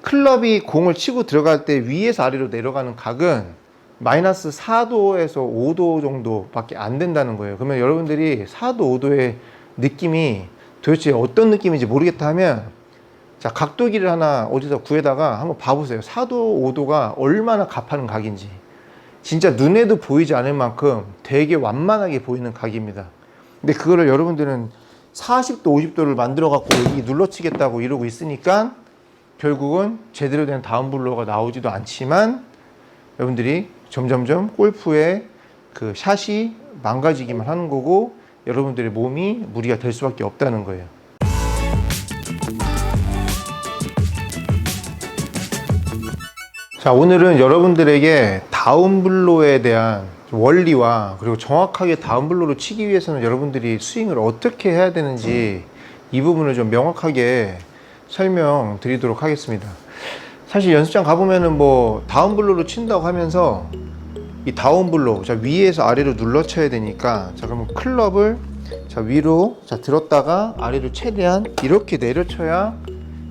클럽이 공을 치고 들어갈 때 위에서 아래로 내려가는 각은 마이너스 4도에서 5도 정도밖에 안 된다는 거예요. 그러면 여러분들이 4도, 5도의 느낌이 도대체 어떤 느낌인지 모르겠다 하면, 자, 각도기를 하나 어디서 구해다가 한번 봐보세요. 4도, 5도가 얼마나 가파른 각인지. 진짜 눈에도 보이지 않을 만큼 되게 완만하게 보이는 각입니다. 근데 그거를 여러분들은 40도, 50도를 만들어 갖고 여기 눌러치겠다고 이러고 있으니까 결국은 제대로 된 다운블로어가 나오지도 않지만 여러분들이 점점점 골프의 그 샷이 망가지기만 하는 거고 여러분들의 몸이 무리가 될 수밖에 없다는 거예요. 자, 오늘은 여러분들에게 다운블로에 대한 원리와 그리고 정확하게 다운블로를 치기 위해서는 여러분들이 스윙을 어떻게 해야 되는지 이 부분을 좀 명확하게 설명드리도록 하겠습니다. 사실 연습장 가보면은 뭐 다운블로로 친다고 하면서 이 다운블로, 자, 위에서 아래로 눌러 쳐야 되니까, 자, 그러면 클럽을 자, 위로 자, 들었다가 아래로 최대한 이렇게 내려쳐야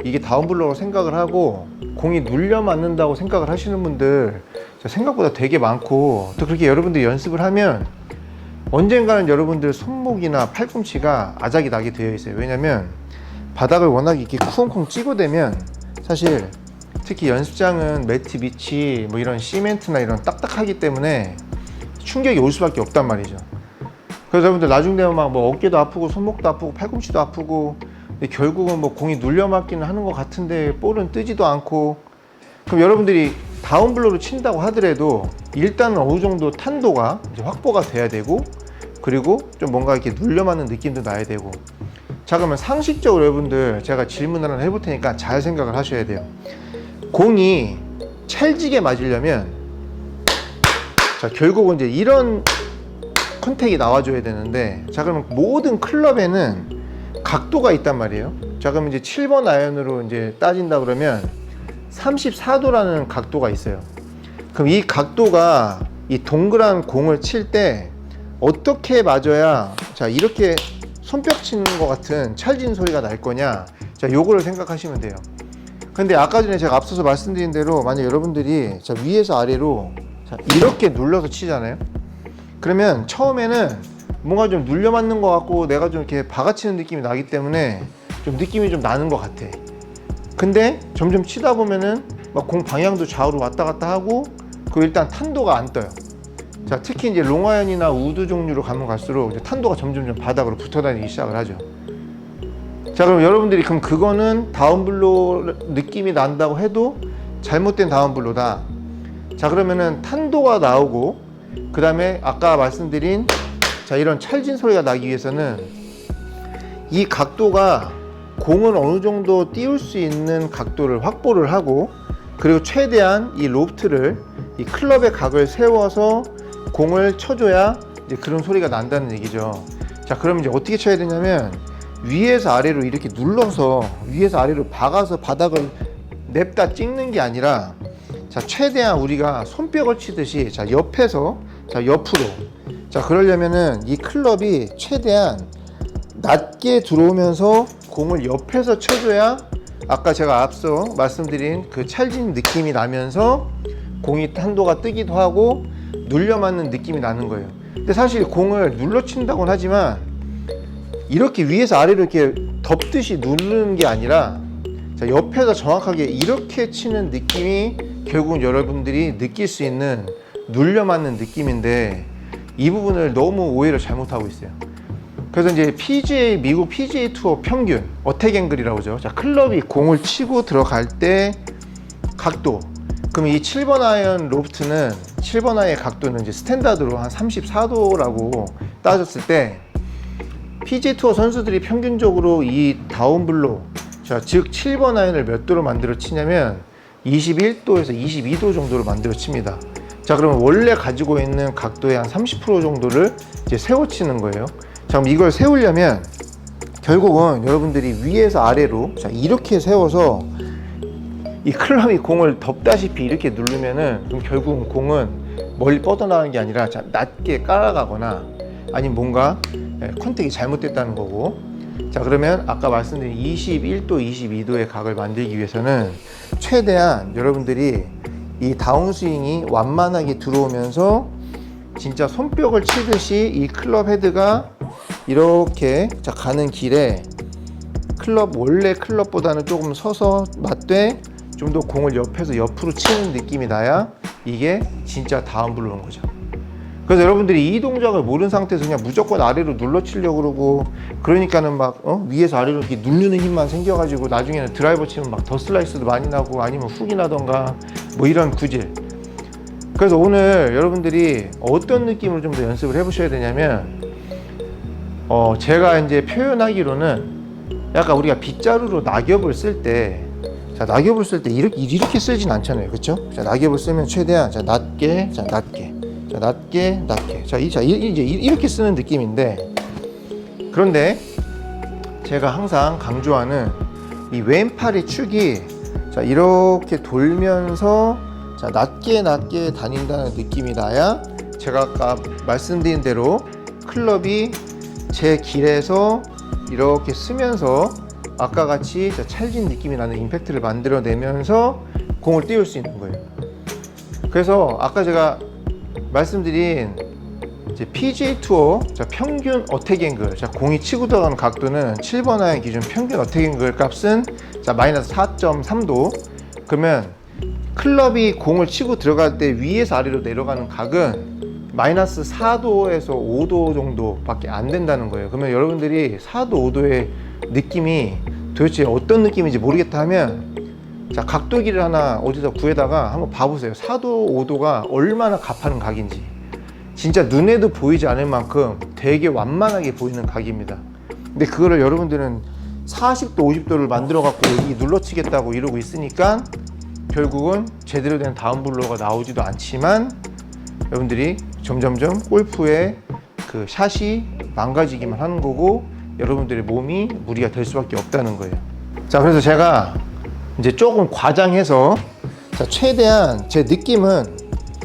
이게 다운블로로 생각을 하고 공이 눌려 맞는다고 생각을 하시는 분들 생각보다 되게 많고, 또 그렇게 여러분들이 연습을 하면 언젠가는 여러분들 손목이나 팔꿈치가 아작이 나게 되어 있어요. 왜냐면 바닥을 워낙 이렇게 쿵쿵 찍어대면, 사실 특히 연습장은 매트 밑이 뭐 이런 시멘트나 이런 딱딱하기 때문에 충격이 올 수밖에 없단 말이죠. 그래서 여러분들 나중 되면 막 뭐 어깨도 아프고 손목도 아프고 팔꿈치도 아프고, 근데 결국은 뭐 공이 눌려 맞기는 하는 것 같은데 볼은 뜨지도 않고, 그럼 여러분들이 다운블로를 친다고 하더라도 일단은 어느 정도 탄도가 이제 확보가 돼야 되고, 그리고 좀 뭔가 이렇게 눌려 맞는 느낌도 나야 되고. 자, 그러면 상식적으로 여러분들 제가 질문을 하나 해볼 테니까 잘 생각을 하셔야 돼요. 공이 찰지게 맞으려면, 자, 결국은 이제 이런 컨택이 나와줘야 되는데, 자, 그러면 모든 클럽에는 각도가 있단 말이에요. 자, 그럼 이제 7번 아이언으로 이제 따진다 그러면 34도라는 각도가 있어요. 그럼 이 각도가 이 동그란 공을 칠 때 어떻게 맞아야, 자, 이렇게 손뼉 치는 것 같은 찰진 소리가 날 거냐, 자, 요거를 생각하시면 돼요. 근데 아까 전에 제가 앞서서 말씀드린 대로 만약 여러분들이 자, 위에서 아래로 자, 이렇게 눌러서 치잖아요. 그러면 처음에는 뭔가 좀 눌려 맞는 것 같고 내가 좀 이렇게 박아치는 느낌이 나기 때문에 좀 느낌이 좀 나는 것 같아. 근데 점점 치다 보면은 막 공 방향도 좌우로 왔다 갔다 하고, 그 일단 탄도가 안 떠요. 자, 특히 이제 롱아이언이나 우드 종류로 가면 갈수록 이제 탄도가 점점 좀 바닥으로 붙어 다니기 시작을 하죠. 자, 그럼 여러분들이 그럼 그거는 다운블로 느낌이 난다고 해도 잘못된 다운블로다. 자, 그러면은 탄도가 나오고, 그 다음에 아까 말씀드린 자, 이런 찰진 소리가 나기 위해서는 이 각도가 공을 어느 정도 띄울 수 있는 각도를 확보를 하고, 그리고 최대한 이 로프트를, 이 클럽의 각을 세워서 공을 쳐줘야 이제 그런 소리가 난다는 얘기죠. 자, 그럼 이제 어떻게 쳐야 되냐면 위에서 아래로 이렇게 눌러서 위에서 아래로 박아서 바닥을 냅다 찍는 게 아니라, 자, 최대한 우리가 손뼉을 치듯이 자, 옆에서 자, 옆으로, 자, 그러려면은 이 클럽이 최대한 낮게 들어오면서 공을 옆에서 쳐줘야 아까 제가 앞서 말씀드린 그 찰진 느낌이 나면서 공이 탄도가 뜨기도 하고 눌려 맞는 느낌이 나는 거예요. 근데 사실 공을 눌러 친다고는 하지만 이렇게 위에서 아래로 이렇게 덮듯이 누르는 게 아니라, 자, 옆에서 정확하게 이렇게 치는 느낌이 결국은 여러분들이 느낄 수 있는 눌려 맞는 느낌인데, 이 부분을 너무 오해를 잘못하고 있어요. 그래서 이제 PGA, 미국 PGA 투어 평균 어택 앵글이라고 하죠. 자, 클럽이 공을 치고 들어갈 때 각도, 그럼 이 7번 아이언 로프트는 7번 아이의 각도는 이제 스탠다드로 한 34도라고 따졌을 때, PGA 투어 선수들이 평균적으로 이 다운블로, 자, 즉 7번 아이언을 몇 도로 만들어 치냐면 21도에서 22도 정도로 만들어 칩니다. 자, 그러면 원래 가지고 있는 각도의 한 30% 정도를 이제 세워 치는 거예요. 자, 그럼 이걸 세우려면 결국은 여러분들이 위에서 아래로, 자, 이렇게 세워서 이 클럽이 공을 덮다시피 이렇게 누르면은 그럼 결국은 공은 멀리 뻗어나가는 게 아니라, 자, 낮게 깔아가거나 아니면 뭔가 컨택이 잘못됐다는 거고, 자, 그러면 아까 말씀드린 21도, 22도의 각을 만들기 위해서는 최대한 여러분들이 이 다운스윙이 완만하게 들어오면서 진짜 손뼉을 치듯이 이 클럽 헤드가 이렇게 자 가는 길에 원래 클럽보다는 조금 서서 맞되 좀 더 공을 옆에서 옆으로 치는 느낌이 나야 이게 진짜 다운블로우인 거죠. 그래서 여러분들이 이 동작을 모르는 상태에서 그냥 무조건 아래로 눌러 치려고 그러고, 그러니까는 막 위에서 아래로 이렇게 누르는 힘만 생겨가지고 나중에는 드라이버 치면 막 더 슬라이스도 많이 나고 아니면 훅이 나던가 뭐 이런 구질. 그래서 오늘 여러분들이 어떤 느낌으로 좀 더 연습을 해보셔야 되냐면, 제가 이제 표현하기로는 약간 우리가 빗자루로 낙엽을 쓸 때, 자, 낙엽을 쓸 때 이렇게 쓰진 않잖아요. 그쵸? 자, 낙엽을 쓰면 최대한, 자, 낮게, 자, 낮게, 자, 낮게, 낮게. 자, 이제 이렇게 쓰는 느낌인데, 그런데 제가 항상 강조하는 이 왼팔의 축이, 자, 이렇게 돌면서, 자, 낮게 다닌다는 느낌이 나야 제가 아까 말씀드린 대로 클럽이 제 길에서 이렇게 쓰면서 아까 같이 찰진 느낌이 나는 임팩트를 만들어내면서 공을 띄울 수 있는 거예요. 그래서 아까 제가 말씀드린 이제 PGA 투어 평균 어택 앵글, 공이 치고 들어가는 각도는 7번 아이언 기준 평균 어택 앵글 값은 마이너스 4.3도. 그러면 클럽이 공을 치고 들어갈 때 위에서 아래로 내려가는 각은 마이너스 4도에서 5도 정도밖에 안 된다는 거예요. 그러면 여러분들이 4도, 5도의 느낌이 도대체 어떤 느낌인지 모르겠다 하면, 자, 각도기를 하나 어디다 구해다가 한번 봐보세요. 4도, 5도가 얼마나 가파른 각인지. 진짜 눈에도 보이지 않을 만큼 되게 완만하게 보이는 각입니다. 근데 그거를 여러분들은 40도, 50도를 만들어 갖고 여기 눌러치겠다고 이러고 있으니까 결국은 제대로 된 다운블로우가 나오지도 않지만 여러분들이 점점점 골프의 그 샷이 망가지기만 하는 거고 여러분들의 몸이 무리가 될 수밖에 없다는 거예요. 자, 그래서 제가 이제 조금 과장해서, 자, 최대한 제 느낌은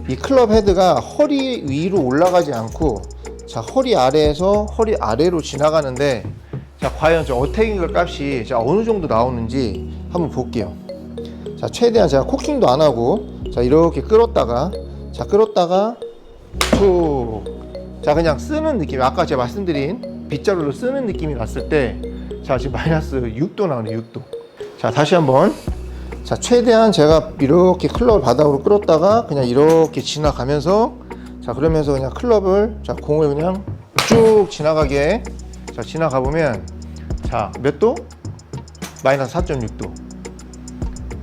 이 클럽 헤드가 허리 위로 올라가지 않고, 자, 허리 아래에서 허리 아래로 지나가는데, 자, 과연 저 어택인글 값이 자 어느 정도 나오는지 한번 볼게요. 자, 최대한 제가 코킹도 안 하고, 자, 이렇게 끌었다가, 자, 끌었다가 툭, 자, 그냥 쓰는 느낌. 아까 제가 말씀드린 빗자루로 쓰는 느낌이 났을 때, 자, 지금 마이너스 6도 나오네요. 6도. 자, 다시 한번. 자, 최대한 제가 이렇게 클럽을 바닥으로 끌었다가 그냥 이렇게 지나가면서, 자, 그러면서 그냥 클럽을, 자, 공을 그냥 쭉 지나가게, 자, 지나가 보면, 자, 몇 도? 마이너스 4.6도.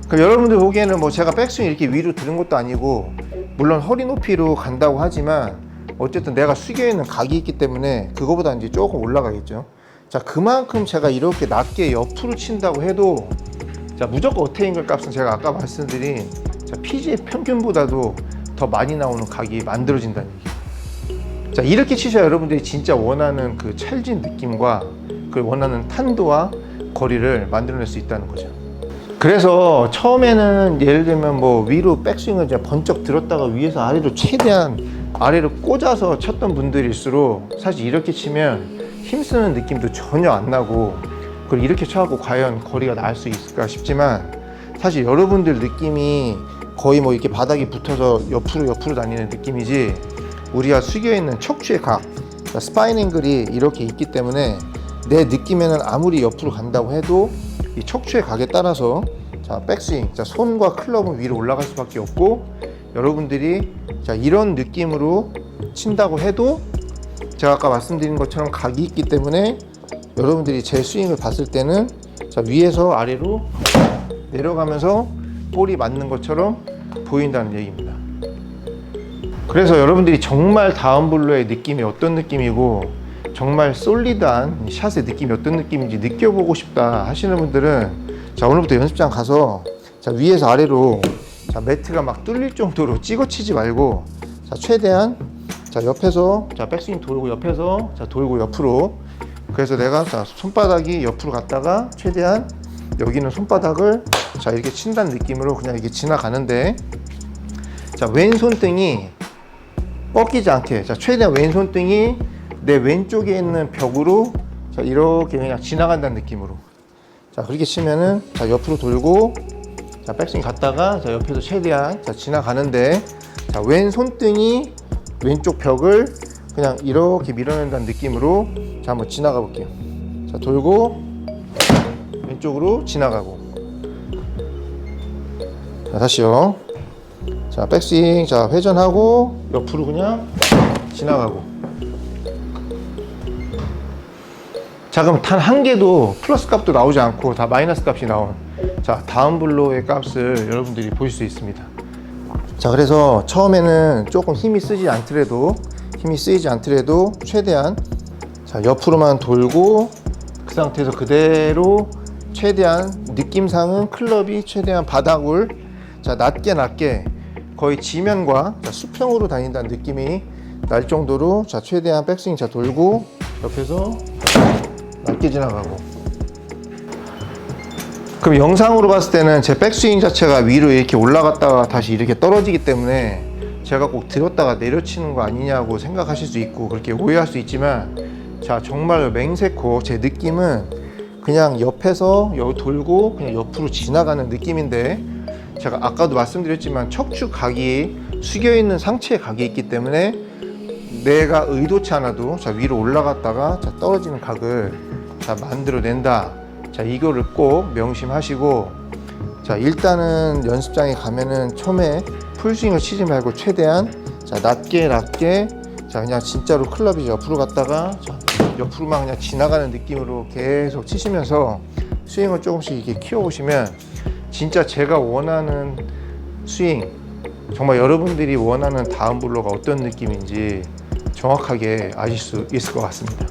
그럼 여러분들 보기에는 뭐 제가 백스윙 이렇게 위로 드는 것도 아니고, 물론 허리 높이로 간다고 하지만 어쨌든 내가 숙여 있는 각이 있기 때문에 그거보다 이제 조금 올라가겠죠. 자, 그만큼 제가 이렇게 낮게 옆으로 친다고 해도, 자, 무조건 어테인글 값은 제가 아까 말씀드린 PGA 평균보다도 더 많이 나오는 각이 만들어진다는 얘기예요. 자, 이렇게 치셔야 여러분들이 진짜 원하는 그 찰진 느낌과 그 원하는 탄도와 거리를 만들어낼 수 있다는 거죠. 그래서 처음에는 예를 들면 뭐 위로 백스윙을 이제 번쩍 들었다가 위에서 아래로 최대한 아래로 꽂아서 쳤던 분들일수록 사실 이렇게 치면 힘쓰는 느낌도 전혀 안 나고, 그리고 이렇게 쳐갖고 과연 거리가 나을 수 있을까 싶지만, 사실 여러분들 느낌이 거의 뭐 이렇게 바닥에 붙어서 옆으로 다니는 느낌이지, 우리가 숙여 있는 척추의 각, 스파인 앵글이 이렇게 있기 때문에 내 느낌에는 아무리 옆으로 간다고 해도 이 척추의 각에 따라서, 자, 백스윙, 자, 손과 클럽은 위로 올라갈 수밖에 없고, 여러분들이 자, 이런 느낌으로 친다고 해도 제가 아까 말씀드린 것처럼 각이 있기 때문에 여러분들이 제 스윙을 봤을 때는, 자, 위에서 아래로 내려가면서 볼이 맞는 것처럼 보인다는 얘기입니다. 그래서 여러분들이 정말 다운블로의 느낌이 어떤 느낌이고 정말 솔리드한 샷의 느낌이 어떤 느낌인지 느껴보고 싶다 하시는 분들은, 자, 오늘부터 연습장 가서, 자, 위에서 아래로, 자, 매트가 막 뚫릴 정도로 찍어 치지 말고, 자, 최대한, 자, 옆에서, 자, 백스윙 돌고 옆에서, 자, 돌고 옆으로. 그래서 내가, 자, 손바닥이 옆으로 갔다가 최대한 여기는 손바닥을, 자, 이렇게 친다는 느낌으로 그냥 이렇게 지나가는데, 자, 왼손등이 꺾이지 않게, 자, 최대한 왼손등이 내 왼쪽에 있는 벽으로, 자, 이렇게 그냥 지나간다는 느낌으로. 자, 그렇게 치면은, 자, 옆으로 돌고, 자, 백스윙 갔다가, 자, 옆에서 최대한, 자, 지나가는데, 자, 왼 손등이 왼쪽 벽을 그냥 이렇게 밀어낸다는 느낌으로, 자, 한번 지나가 볼게요. 자, 돌고, 왼쪽으로 지나가고. 자, 다시요. 자, 백스윙, 자, 회전하고, 옆으로 그냥 지나가고. 자, 그럼 단 한 개도 플러스 값도 나오지 않고 다 마이너스 값이 나온, 자, 다운 블로의 값을 여러분들이 보실 수 있습니다. 자, 그래서 처음에는 조금 힘이 쓰이지 않더라도 최대한, 자, 옆으로만 돌고 그 상태에서 그대로 최대한 느낌상은 클럽이 최대한 바닥을, 자, 낮게 거의 지면과, 자, 수평으로 다닌다는 느낌이 날 정도로, 자, 최대한 백스윙, 자, 돌고 옆에서 낮게 지나가고. 그럼 영상으로 봤을 때는 제 백스윙 자체가 위로 이렇게 올라갔다가 다시 이렇게 떨어지기 때문에 제가 꼭 들었다가 내려치는 거 아니냐고 생각하실 수 있고 그렇게 오해할 수 있지만, 자, 정말 맹세코 제 느낌은 그냥 옆에서 여기 돌고 그냥 옆으로 지나가는 느낌인데, 제가 아까도 말씀드렸지만 척추 각이 숙여 있는 상체에 각이 있기 때문에 내가 의도치 않아도, 자, 위로 올라갔다가, 자, 떨어지는 각을, 자, 만들어낸다. 자, 이거를 꼭 명심하시고, 자, 일단은 연습장에 가면은 처음에 풀스윙을 치지 말고 최대한, 자, 낮게, 자, 그냥 진짜로 클럽이 옆으로 갔다가, 자, 옆으로만 그냥 지나가는 느낌으로 계속 치시면서 스윙을 조금씩 이렇게 키워보시면 진짜 제가 원하는 스윙, 정말 여러분들이 원하는 다운 블로가 어떤 느낌인지 정확하게 아실 수 있을 것 같습니다.